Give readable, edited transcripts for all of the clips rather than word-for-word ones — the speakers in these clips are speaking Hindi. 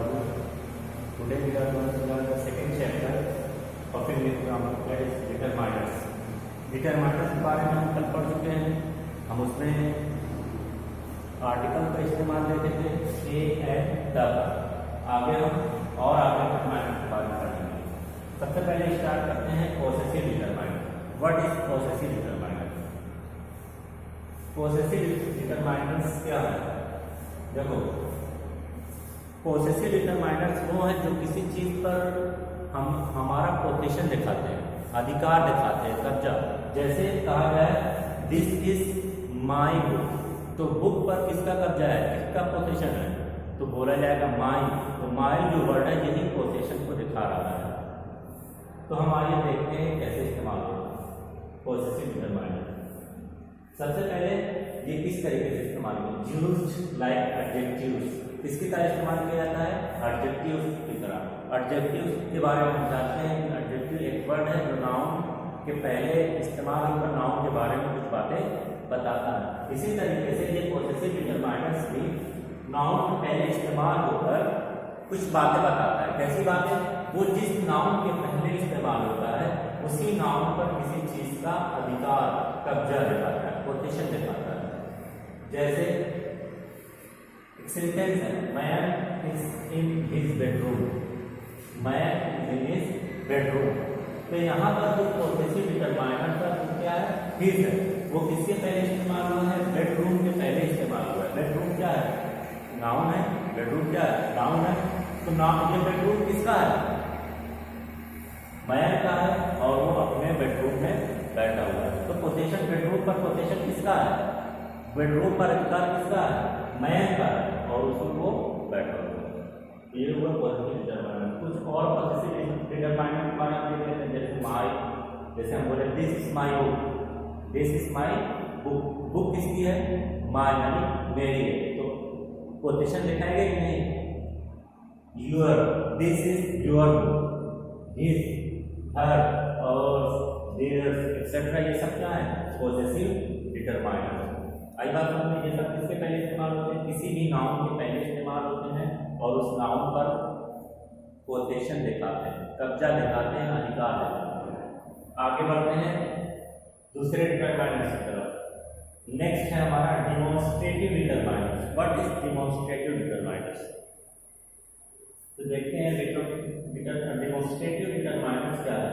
you? Today we are going to learn the second chapter of English grammar, that is determiners. Determiners के बारे में हम कल पढ़ चुके हैं। हम उसमें आर्टिकल का इस्तेमाल लेते थे ए एंड द। आगे हम और आगे डिटरमाइनर के बारे में पढ़ेंगे। सबसे पहले स्टार्ट करते हैं possessive determiner. What is possessive determiner? Possessive determiners क्या है? देखो, पॉसेसिव डिटरमाइनर्स वो है जो किसी चीज पर हम हमारा पोजीशन दिखाते हैं, अधिकार दिखाते हैं, कब्जा। जैसे कहा गया है दिस इज माई बुक, तो बुक पर किसका कब्जा है, किसका पोजीशन है? तो बोला जाएगा माई। तो माई जो वर्ड है यही पोजीशन को दिखा रहा है। तो हम आइए देखते हैं कैसे इस्तेमाल होगा पॉसेसिव डिटरमाइनर। सबसे पहले ये किस तरीके से इस्तेमाल होगा? Used like adjectives. किसकी तरह इस्तेमाल किया जाता है? एडजेक्टिव्स की तरह। एडजेक्टिव्स के बारे में हम जानते हैं। एडजेक्टिव एक वर्ड है जो नाउन के पहले इस्तेमाल होकर नाउन के बारे में कुछ बातें बताता है। इसी तरीके से ये पॉसेसिव डिटरमाइनर्स भी नाउन के पहले इस्तेमाल होकर कुछ बातें बताता है। कैसी बातें? वो जिस नाउन के पहले इस्तेमाल होता है उसी नाउन पर किसी चीज का अधिकार, कब्जा दिखाता है, पोजीशन दिखाता है। जैसे एक सेंटेंस है, man is in his bedroom. Man is in his bedroom. तो यहाँ पर जो पॉसेसिव डिटरमाइनर का तो क्या है? हिज है। वो किसके पहले इस्तेमाल हुआ है? बेडरूम के पहले इस्तेमाल हुआ है। बेडरूम क्या है? नाउन है। बेडरूम क्या है? नाउन है। तो नाउन, ये बेडरूम किसका है? मैन का है, और वो अपने बेडरूम में बैठा हुआ है। तो पोजीशन, बेडरूम पर पोजीशन किसका है? बेडरूम पर अधिकार किसका है? मैन का है, और उसमें वो बैठा हुआ है। ये हुआ पॉसेसिव डिटरमाइनर। कुछ और पॉसेसिव डिटरमाइनर के बारे में देख लेते हैं। जैसे माई, जैसे हम बोले this is my book, this is my book. Book किसकी है? माई यानी मेरी है। तो पोजीशन दिखाएंगे कि नहीं? Your, this is your book, his, her और देयर्स एक्सेट्रा, ये सब क्या है? Possessive determiner. आई बात समझ में? ये सब किसके पहले इस्तेमाल होते हैं? किसी भी नाउन के पहले इस्तेमाल होते हैं और उस नाउन पर पोजीशन दिखाते हैं, कब्जा दिखाते हैं, अधिकार दिखाते हैं। आगे बढ़ते हैं दूसरे डिटरमाइनर की तरफ। नेक्स्ट है हमारा demonstrative determiner. What is demonstrative determiner? तो देखते हैं डिमॉन्स्ट्रेटिव डिटरमाइनर क्या है।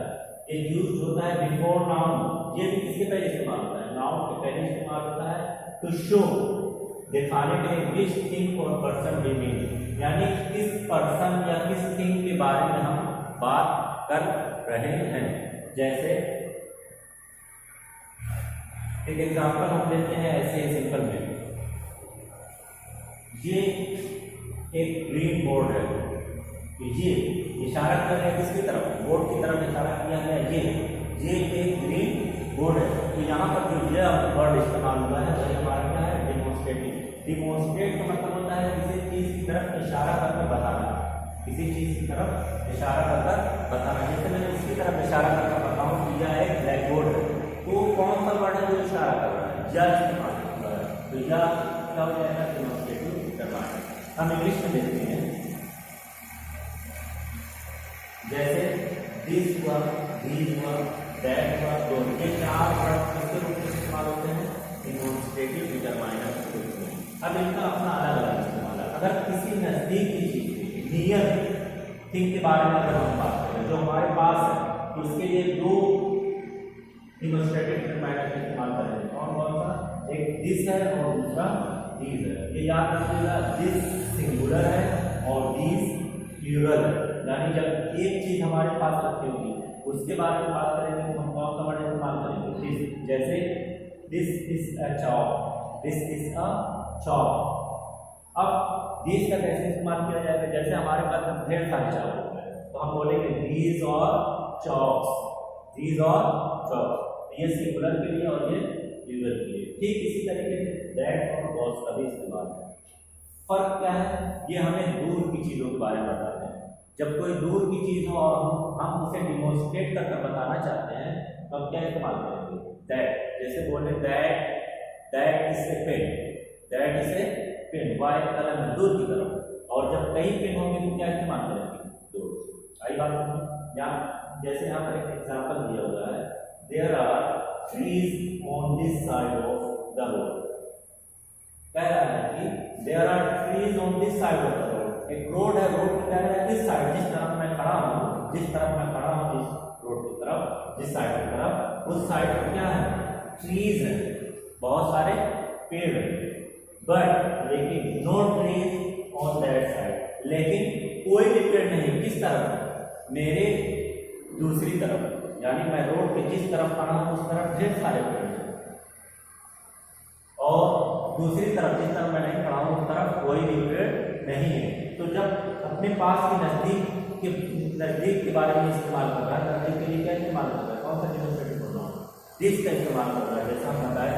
ये यूज होता है बिफोर नाउन। ये भी किसके पहले इस्तेमाल होता है? नाउन के पहले इस्तेमाल होता है टू शो, दिखाने के लिए विच थिंग और पर्सन वी मीन, यानी किस पर्सन या किस थिंग के बारे में हम बात कर रहे हैं। जैसे एक एग्जांपल हम लेते हैं ऐसे सिंपल में, ये एक ग्रीन बोर्ड है। ये इशारा कर रहे हैं किसकी तरफ? बोर्ड की तरफ इशारा किया गया। ये एक ग्रीन बोर्ड है। तो यहाँ पर जो ये वर्ड इस्तेमाल हुआ है वही हमारा क्या है? डिमॉन्स्ट्रेटिव। डिमॉन्स्ट्रेट का मतलब होता है किसी चीज की तरफ इशारा करके बताना, किसी चीज की तरफ इशारा कर बताना। जैसे मैंने इसकी तरफ इशारा करके बताऊँ कि यह एक ब्लैक बोर्ड है, तो कौन सा वर्ड है जो इशारा कर रहा है? या इस्तेमाल कर रहा है। तो यह क्या हो जाएगा? Demonstrative determiner. हम इंग्लिश में देखते हैं, जैसे दिस हुआ, दीज हुआ, दैट हुआ, दोनों। ये चार वर्ड किसके रूप में इस्तेमाल होते हैं? डिमॉन्स्ट्रेटिव डिटरमाइनर के रूप में। अब इनका अपना अलग अलग इस्तेमाल है। अगर किसी नजदीक की चीज, नियर थिंग के बारे में अगर हम बात करें जो हमारे पास है, तो उसके लिए दो डिमॉन्स्ट्रेटिव डिटरमाइनर का इस्तेमाल करेंगे। कौन कौन सा? एक दिस है और दूसरा दीज है। ये याद रखिएगा, दिस सिंगुलर है और दीज प्लूरल है। यानी जब एक चीज हमारे पास रखी होगी उसके बारे में बात करेंगे तो हम कौन सा वर्ड इस्तेमाल करेंगे? दिस। जैसे this is a chop, this is a chop. अब दिस का कैसे इस्तेमाल किया जाएगा? जैसे हमारे पास ढेर सारे चावल है तो हम बोलेंगे दीज और चॉप्स, दीज और चॉप्स। ये सिंगुलर के लिए और ये प्लूरल के लिए। ठीक इसी तरीके से दैट और वॉज का भी इस्तेमाल है। फर्क क्या है? ये हमें दूर की चीजों के बारे में बताते हैं। जब कोई दूर की चीज हो और हम उसे डिमॉन्स्ट्रेट करके बताना चाहते हैं तो हम क्या इस्तेमाल करेंगे? दैट। जैसे बोले that is a pen, that is a pen, white colour में दूर की तरफ। और जब कई पेन होंगे तो क्या इस्तेमाल करेंगे? दो। आई बात समझ? यहाँ जैसे यहाँ पर एक एग्जाम्पल दिया हुआ है, there are trees on this side of the road. कह रहा है कि there are trees on this side of the road. एक रोड है, रोड पे कह रहा है इस साइड, जिस तरफ मैं खड़ा हूँ, जिस तरफ मैं खड़ा हूँ, जिस रोड की तरफ, जिस साइड की तरफ, उस साइड पर क्या है? ट्रीज है, बहुत सारे पेड़ है। बट लेकिन no trees on that side, लेकिन कोई भी पेड़ नहीं किस तरफ? मेरे दूसरी तरफ, यानी मैं रोड के जिस तरफ खड़ा हूं उस तरफ ढेर सारे पेड़ हैं, और दूसरी तरफ जिस तरफ मैं नहीं खड़ा हूं उस तरफ कोई भी पेड़ नहीं है। तो जब अपने पास के नजदीक के बारे में इस्तेमाल कर रहा है, नजदीक के लिए क्या इस्तेमाल कर रहा है? कौन सा डेमोस्ट्रेटिव प्रोनाउन? दिस का इस्तेमाल कर रहा है, जैसा हम बताए।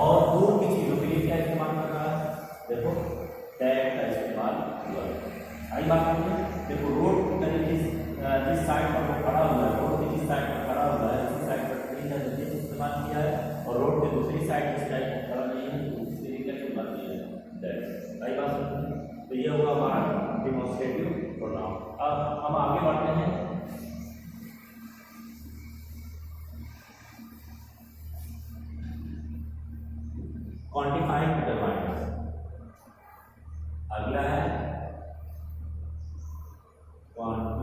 और दूर की चीजों के लिए क्या इस्तेमाल कर रहा है? देखो दैट का इस्तेमाल हुआ है। आई बात समझ? देखो रोड जिस साइड पर वो खड़ा हुआ है, रोड के जिस साइड पर खड़ा हुआ है उसी साइड पर ट्री का जिस इस्तेमाल किया है, और रोड के दूसरी साइड जिस साइड पर खड़ा नहीं है उस तरीके का इस्तेमाल किया है दैट। आई बात समझ? तो ये हुआ हमारा डेमोस्ट्रेटिव प्रोनाउन। अब हम आगे बढ़ते हैं। Quantifying determiners. अगला है क्वांटिफाइंग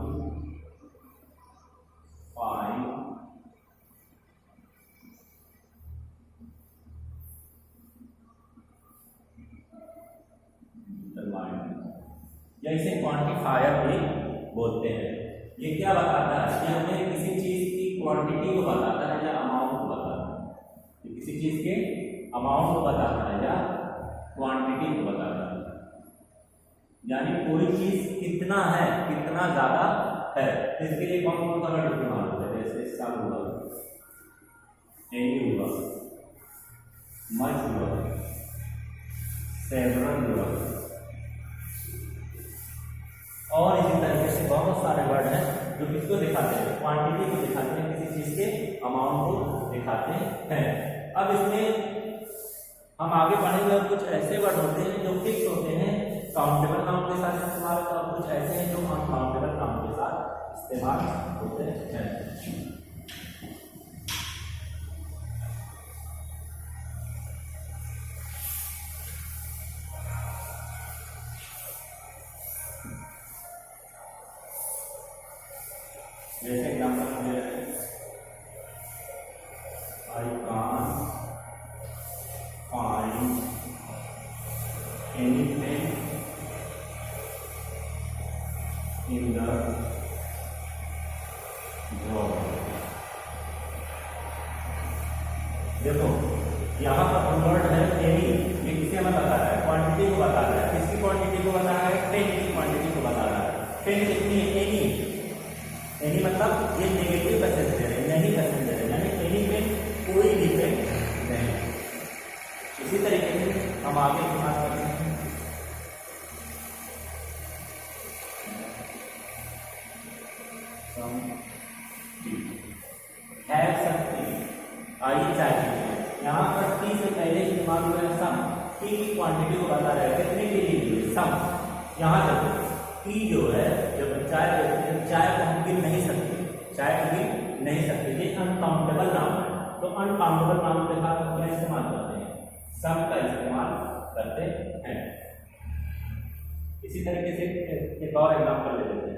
डिटरमाइनर्स, या इसे क्वांटिफायर भी बोलते हैं। ये क्या बताता है? ये हमें किसी चीज की क्वांटिटी को बताता है या अमाउंट को बताता है। ये किसी चीज के अमाउंट को बताता है या क्वांटिटी को बताता है, यानी कोई चीज कितना है, कितना ज्यादा है। इसके लिए कौन कौन सा वर्ड इस्तेमाल होता है? जैसे सम हुआ, एनी हुआ, मच हुआ, सेवरल हुआ, और इसी तरीके से बहुत सारे वर्ड हैं जो किसको दिखाते हैं? क्वांटिटी को दिखाते हैं, किसी चीज के अमाउंट को दिखाते हैं। अब इसमें हम आगे बढ़ेंगे और कुछ ऐसे वर्ड होते हैं जो फिक्स होते हैं, काउंटेबल नाउन के साथ इस्तेमाल, और कुछ ऐसे हैं जो अनकाउंटेबल नाउन के साथ इस्तेमाल होते हैं। जैसे एग्जाम्पल मुझे I can find anything in the drawer. देखो यहाँ पर वर्ड है एनी, ये किसे हमें बता रहा है? क्वांटिटी को बता रहा है। किसकी क्वांटिटी को बता रहा है? 10 की क्वांटिटी को बता रहा है। 10 कितनी है? एनी मतलब ये नेगेटिव पैसेंजर है, नहीं पैसेंजर है, यानी एनी में कोई डिफेक्ट नहीं। इसी तरीके से हम आगे इस्तेमाल करते हैं हैव समथिंग, आई चाहिए। यहाँ पर टी से पहले इस्तेमाल हुआ है सम, टी की क्वांटिटी को बता रहा है कितने के लिए? सम। यहाँ तक टी जो है, जब चाय को हम गिन नहीं सकते, चाय को गिन नहीं सकते, ये अनकाउंटेबल नाम है। तो अनकाउंटेबल नाम के साथ हम क्या इस्तेमाल करते हैं? सम का इस्तेमाल करते हैं। इसी तरीके से एक और एग्जाम्पल ले लेते हैं।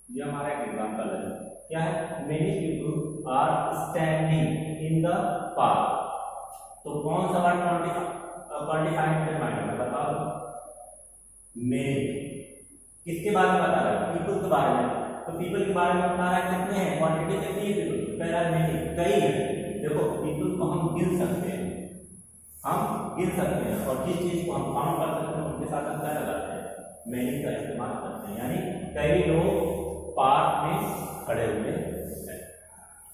ये हमारा एक एग्जाम्पल है। क्या है? Many people are standing in the park. तो कौन सा वर्ड क्वांटिफाइंग डिटरमाइनर है? बताओ। मेनी किसके बारे में बता रहा है? पीपल के बारे में। तो पीपल के बारे में बता रहा है कितने हैं, क्वांटिटी कितनी है पीपल? कह रहा है मेनी, कई है। देखो पीपल को हम गिन सकते हैं, हम गिन सकते हैं, और जिस चीज को हम काउंट कर सकते हैं उनके साथ हम क्या लगाते हैं? मेनी का इस्तेमाल करते हैं, यानी कई लोग पार्क में खड़े हुए हैं।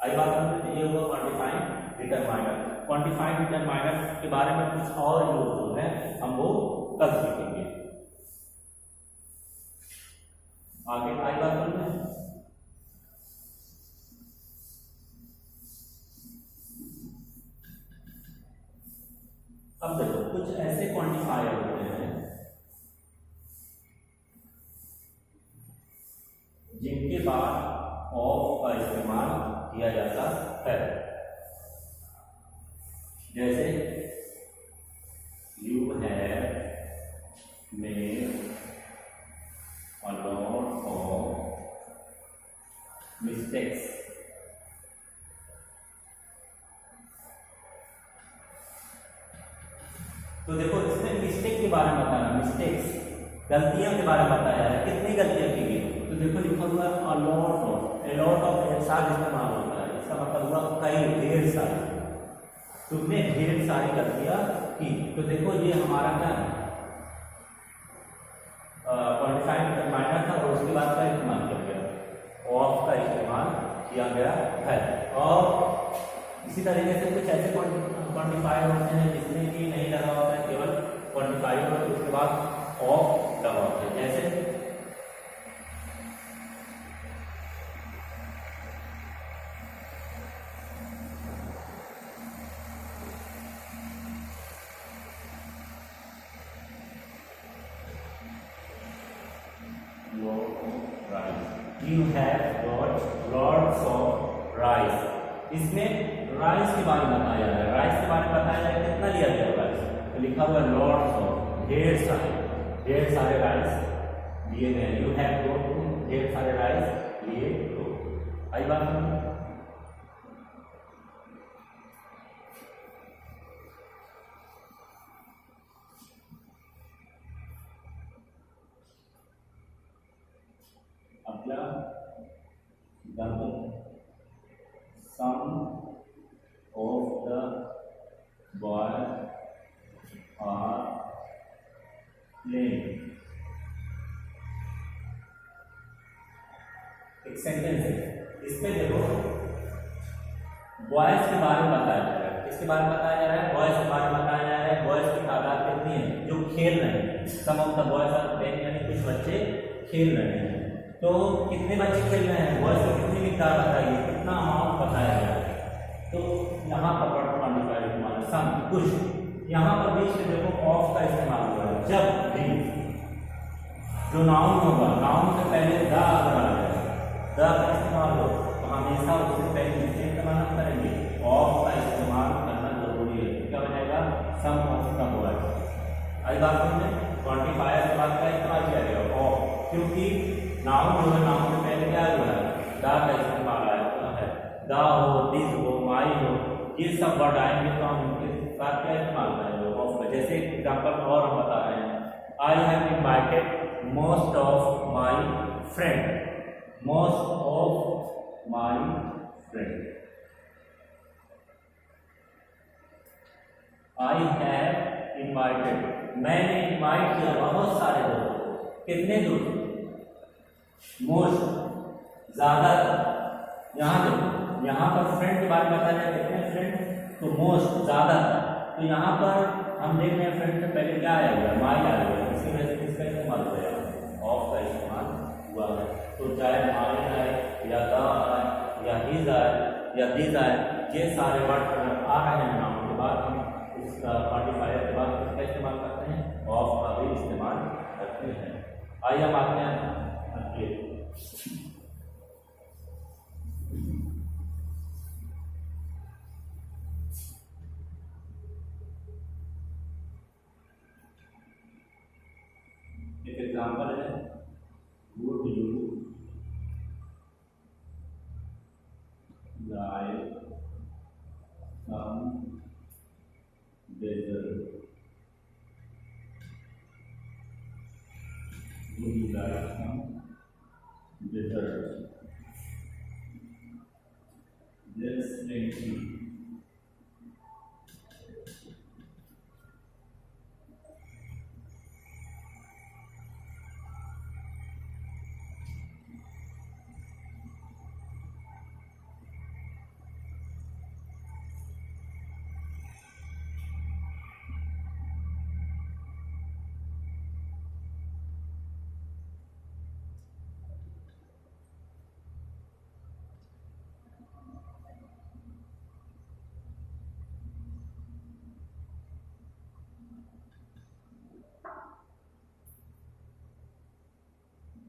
आई बात समझ? ये हुआ क्वांटिफाइंग डिटरमाइनर। क्वांटिफाइंग डिटरमाइनर के बारे में कुछ और यूज जो है हम वो कल सीखेंगे। आगे आई बात समझ में। अब देखो कुछ ऐसे क्वांटिफायर होते हैं जिनके बाद ऑफ का इस्तेमाल किया जाता है, जैसे you have made a lot of mistakes। तो देखो इसमें मिस्टेक के बारे में बताना, मिस्टेक्स गलतियों के बारे में बताया है, कितनी गलतियां की गई। तो देखो लिखा हुआ a lot of एक साथ इस्तेमाल होता है, इसका मतलब हुआ कई, ढेर सारी, तुमने ढेर सारी गलतियां की। तो देखो ये हमारा क्या है, क्वालिफाइड माइनर था और उसके बाद का इस्तेमाल किया गया, ऑफ का इस्तेमाल किया गया है। और इसी तरीके से कुछ ऐसे क्वांटिफायर होते हैं जिसमें कि नहीं लगा होता है, केवल क्वांटिफायर और उसके बाद ऑफ लगा होता है, जैसे You have got lots of rice। इसमें राइस के बारे में बताया है, राइस के बारे में बताया है कितना लिया गया राइस, तो लिखा हुआ है लॉट्स ऑफ, ढेर सारे राइस लिए गए। यू हैव गॉट ढेर सारे राइस लिए तो आई बात समझ। अगला some of the boys are playing। एक सेंटेंस है, इसमें देखो बॉयज के बारे में बताया जा रहा है, किसके बारे में बताया जा रहा है, बॉयज के बारे में बताया जा रहा है। बॉयज की तादाद कितनी है जो खेल रहे हैं, some of the boys are playing, यानी कुछ बच्चे खेल रहे हैं। तो कितने बच्चे खेल रहे हैं, बॉयज को कितनी मिकदार बताइए, कितना अमाउंट बताया गया है। तो यहाँ पर क्वांटिफायर इस्तेमाल है, सम कुछ। यहाँ पर बीच में देखो ऑफ का इस्तेमाल हुआ है, जब भी जो नाउन होगा, नाउन से पहले द अगर आ जाए, द का इस्तेमाल हो तो हमेशा उससे पहले किसका इस्तेमाल करेंगे, ऑफ का इस्तेमाल करना जरूरी है। क्या हो जाएगा, सम ऑफ का हुआ है। आई बात समझे, क्वांटिफायर के बाद का इस्तेमाल किया गया ऑफ, क्योंकि नाउन जो है, नाउन से पहले क्या हुआ है, द का इस्तेमाल आया है। द हो, दिस हो, माई हो, ये सब वर्ड आएंगे तो हम उनके साथ क्या इस्तेमाल करेंगे, ऑफ का। जैसे एग्जाम्पल और हम बता रहे हैं, I have invited most of my friend, most of my friend. I have invited, मैंने इनवाइट किया बहुत सारे लोगों को, कितने दोस्त, मोस्ट, ज्यादा। यहाँ देखो, यहाँ पर फ्रेंड के बारे में बताया जाए, कितने फ्रेंड, तो मोस्ट, ज्यादा। तो यहाँ पर हम देख रहे हैं फ्रेंड से पहले क्या आया हुआ, माई आया हुआ, इसी वजह से किसका इस्तेमाल हुआ, ऑफ का इस्तेमाल हुआ है। तो चाहे माई आए या द आए या हिज आए या दिस आए, ये सारे वर्ड आ रहे हैं नाउन के बाद, हम इस क्वांटिफायर के बाद किसका इस्तेमाल करते हैं, ऑफ का भी इस्तेमाल करते हैं। आइए हम आते हैं एक एग्जाम्पल है, would you like some dessert, would you like some dessert, there's plenty।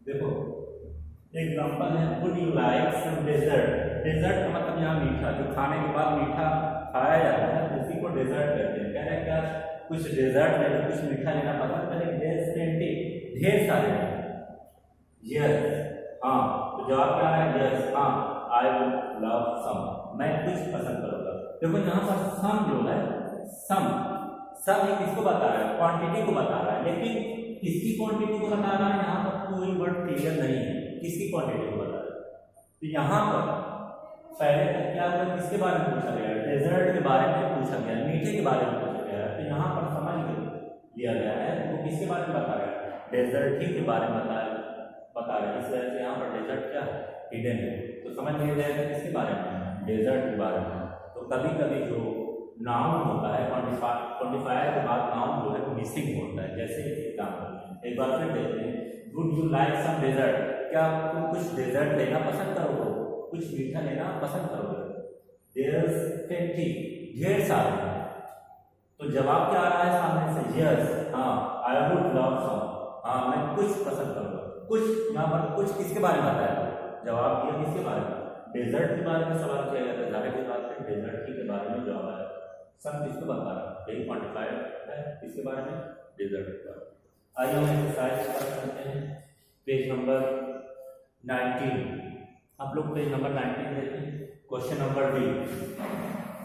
देखो एग्जाम्पल है, would you like some dessert. Dessert का मतलब यहाँ मीठा, जो खाने के बाद मीठा खाया जाता है उसी को डेजर्ट कहते हैं। कह रहे हैं क्या कुछ डेजर्ट लेना, कुछ मीठा लेना पसंद करें, ढेर सारे। यस, हाँ, तो जवाब क्या है? यस, हाँ, आई वुड लव सम, मैं कुछ पसंद करूंगा। देखो यहाँ पर सम जो है, सम ये किसको बता रहा है? क्वांटिटी को बता रहा है, लेकिन किसकी क्वांटिटी को बता रहा है? यहाँ पर कोई वर्ड क्लियर नहीं है किसकी क्वांटिटी को बता रहा है। तो यहाँ पर पहले तक क्या हुआ, किसके बारे में पूछा गया? डेजर्ट के बारे में पूछा गया, मीठे के बारे में पूछा गया। तो यहाँ पर समझ लिया गया है वो किसके बारे में बता रहा है? डेजर्ट ही के बारे में बता रहा है। इस वजह से यहाँ पर डेजर्ट क्या हिडन है, तो समझ लिया जाएगा किसके बारे में? डेजर्ट के बारे में। तो कभी कभी जो नाउन होता है, क्वांटिफायर के बाद नाउन जो है वो मिसिंग होता है। जैसे एग्जाम्पल एक बार फिर देखते हैं, would you like some dessert, क्या तुम कुछ डेजर्ट लेना पसंद करोगे, कुछ मीठा लेना पसंद करोगे? देयर्स प्लेंटी, ढेर सारे। तो जवाब क्या आ रहा है सामने से? यस, हाँ, आई वुड लव सम, हाँ, मैं कुछ पसंद करूंगा। कुछ यहाँ पर कुछ किसके बारे में बताया? जवाब दिया किसके बारे में? डेजर्ट के बारे में सवाल किया गया था। जाहिर सी बात है डेजर्ट ही के बारे में जवाब आया। सब किसको बता रहा है? यही क्वांटिफायर है, किसके बारे में? डेजर्ट के बारे में। आइए हम एक्सरसाइज करते हैं, पेज नंबर 19। आप लोग पेज नंबर 19 देखें। क्वेश्चन नंबर बी,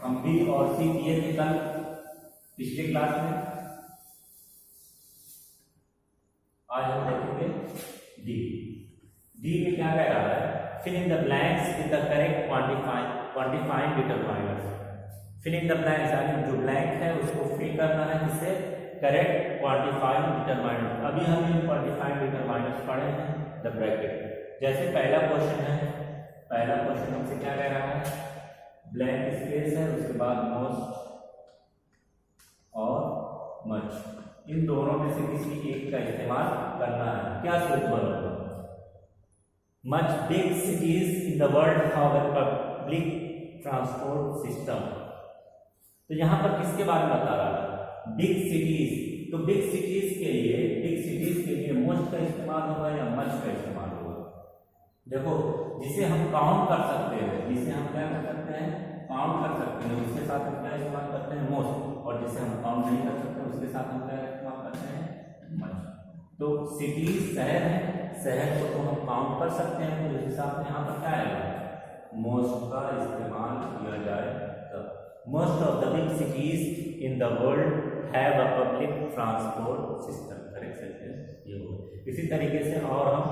हम बी और सी किए थे कल पिछले क्लास में। आज हम देखेंगे डी में क्या कह रहा है? Fill in the blanks with the correct quantifying determiners. Fill in the blanks यानी जो ब्लैंक है उसको फिल करना है किससे? Correct quantifying determiners. अभी हम क्वांटिफाइंग डिटरमाइनर्स पढ़े हैं, द ब्रैकेट। जैसे पहला क्वेश्चन है, पहला क्वेश्चन हमसे क्या कह रहा है? ब्लैंक स्पेस है, उसके बाद मोस्ट और मच, इन दोनों में से किसी एक का इस्तेमाल करना है। क्या सूटेबल होगा? Much big cities in the world have a public transport system. तो यहाँ पर किसके बारे में बता रहा है? Big cities. तो बिग सिटीज के लिए मोस्ट का इस्तेमाल होगा या मच का इस्तेमाल होगा? देखो, जिसे हम काउंट कर सकते हैं, जिसे हम क्या कर सकते हैं? काउंट कर सकते हैं, उसके साथ हम क्या इस्तेमाल करते हैं? मोस्ट। और जिसे हम काउंट नहीं कर सकते उसके साथ हम क्या इस्तेमाल करते हैं? मच। तो सिटीज शहर है, शहर को तो हम काउंट कर सकते हैं, तो इस हिसाब से यहाँ पर क्या आएगा? मोस्ट का इस्तेमाल किया जाए तब। Most of the big cities in the world have a public transport system. Correct sentence ये हो। इसी तरीके से और हम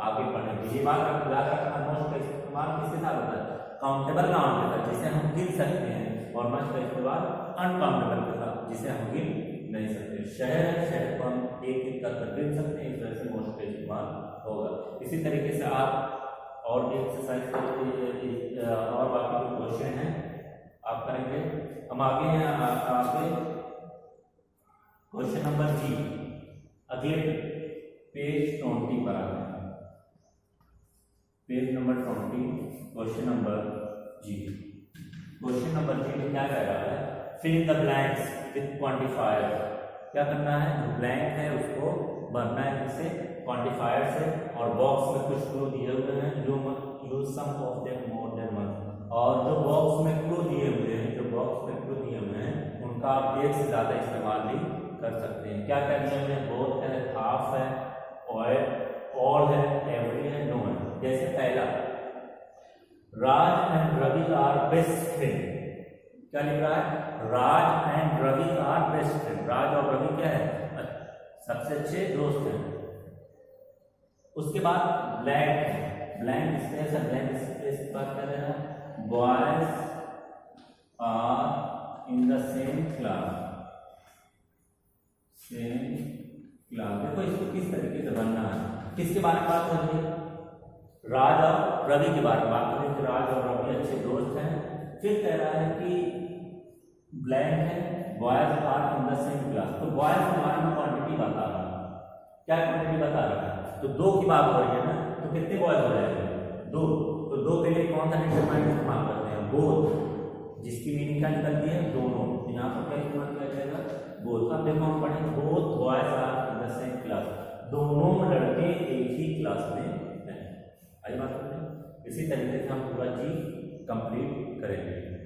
आगे पढ़ेंगे। ये बात याद रखना, मोस्ट का इस्तेमाल किसके साथ होता है? काउंटेबल नाउन के साथ, जिसे हम गिन सकते हैं, और मच का इस्तेमाल अनकाउंटेबल के साथ, जिसे हम गिन नहीं सकते। शहर है, शहर को हम एक एक करके गिन सकते हैं, इस वजह से मोस्ट का इस्तेमाल होगा। इसी तरीके से आप और एक्सरसाइज और बाकी जो क्वेश्चन हैं आप करेंगे। हम आगे हैं, आगे क्वेश्चन नंबर जी, अगले पेज 20 पर आते हैं। Page number 20, question number G. Question number G में क्या कह रहा है? Fill in the blanks with quantifier. क्या करना है? जो ब्लैंक है उसको भरना है किससे? क्वांटिफायर से। और बॉक्स में कुछ क्लू दिए हुए हैं, जो use some of them more than one. और जो बॉक्स में क्लू दिए हुए हैं, उनका आप एक से ज्यादा इस्तेमाल भी कर सकते हैं। क्या क्या दिए हुए हैं? बोथ है, हाफ है, ऑल है, एवरी है, नो है। जैसे पहला, Raj and Ravi are best friend. क्या लिख रहा है? Raj and Ravi are best friend. Raj और रवि क्या है? सबसे अच्छे दोस्त हैं। उसके बाद ब्लैंक है, ब्लैंक स्पेस है, ब्लैंक स्पेस की बात कर रहे हैं। Boys are in the same class, देखो इसको किस तरीके से बनना है। किसके बारे में बात कर रही है? राज और रवि के बारे में बात कर रही है। राज और रवि अच्छे दोस्त हैं। फिर कह रहा है कि ब्लैंक है, boys are in the same class. तो बॉयज के बारे में क्वांटिटी बता रहा है। क्या क्वांटिटी बता रहा है? तो दो की बात हो रही है ना, तो कितने बॉयज हो जाएंगे? दो। तो दो के लिए कौन सा डिटरमाइनर इस्तेमाल करते हैं? बोथ, जिसकी मीनिंग क्या निकलती है? दोनों। यहाँ पर क्या इस्तेमाल किया जाएगा? बोथ। अब देखो हम पढ़ेंगे, both boys are in the same class. दोनों लड़के एक ही क्लास में है। आई बात समझे? इसी तरीके से हम पूरा चीज कंप्लीट करेंगे।